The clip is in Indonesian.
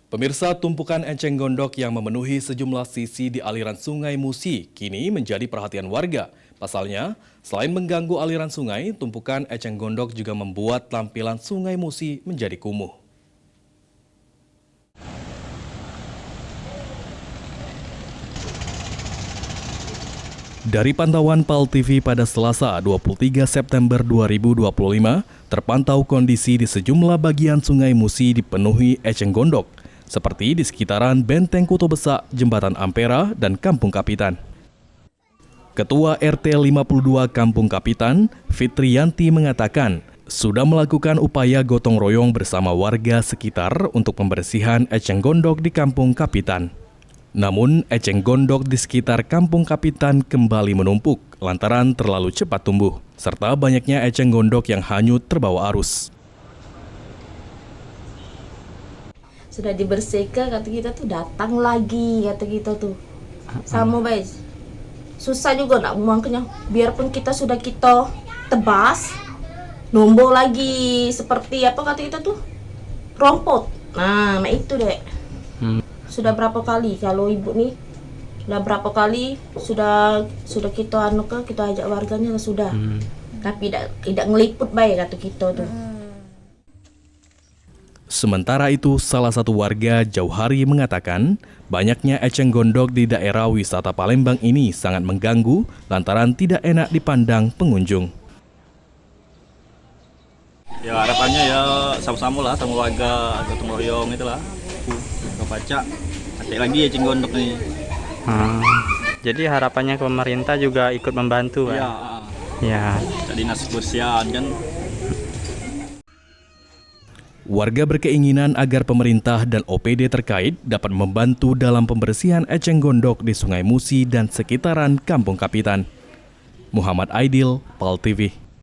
Pemirsa, tumpukan eceng gondok yang memenuhi sejumlah sisi di aliran Sungai Musi kini menjadi perhatian warga. Pasalnya, selain mengganggu aliran sungai, tumpukan eceng gondok juga membuat tampilan Sungai Musi menjadi kumuh. Dari pantauan PAL TV pada Selasa 23 September 2025, terpantau kondisi di sejumlah bagian Sungai Musi dipenuhi eceng gondok, seperti di sekitaran Benteng Kuto Besak, Jembatan Ampera, dan Kampung Kapitan. Ketua RT 52 Kampung Kapitan, Fitriyanti mengatakan, sudah melakukan upaya gotong royong bersama warga sekitar untuk pembersihan eceng gondok di Kampung Kapitan. Namun, eceng gondok di sekitar Kampung Kapitan kembali menumpuk lantaran terlalu cepat tumbuh, serta banyaknya eceng gondok yang hanyut terbawa arus. Sudah dibersihkan, kata kita tuh datang lagi, kata kita tuh. Sama guys, susah juga nak buangnya. Biarpun kita sudah kita tebas, nombor lagi seperti apa kata kita tuh, rompot. Nah itu deh. Sudah berapa kali kalau ibu nih, sudah berapa kali sudah kita kita ajak warganya sudah. Tapi tidak ngeliput baik kata kita tuh. Sementara itu, salah satu warga Jauhari mengatakan, banyaknya eceng gondok di daerah wisata Palembang ini sangat mengganggu lantaran tidak enak dipandang pengunjung. Ya harapannya ya sama-sama lah, sama warga gotong royong itulah. Baca, hati lagi eceng gondok nih. Jadi harapannya pemerintah juga ikut membantu, Iya. Ya. Dinas kebersihan kan. Warga berkeinginan agar pemerintah dan OPD terkait dapat membantu dalam pembersihan eceng gondok di Sungai Musi dan sekitaran Kampung Kapitan. Muhammad Aidil, PAL TV.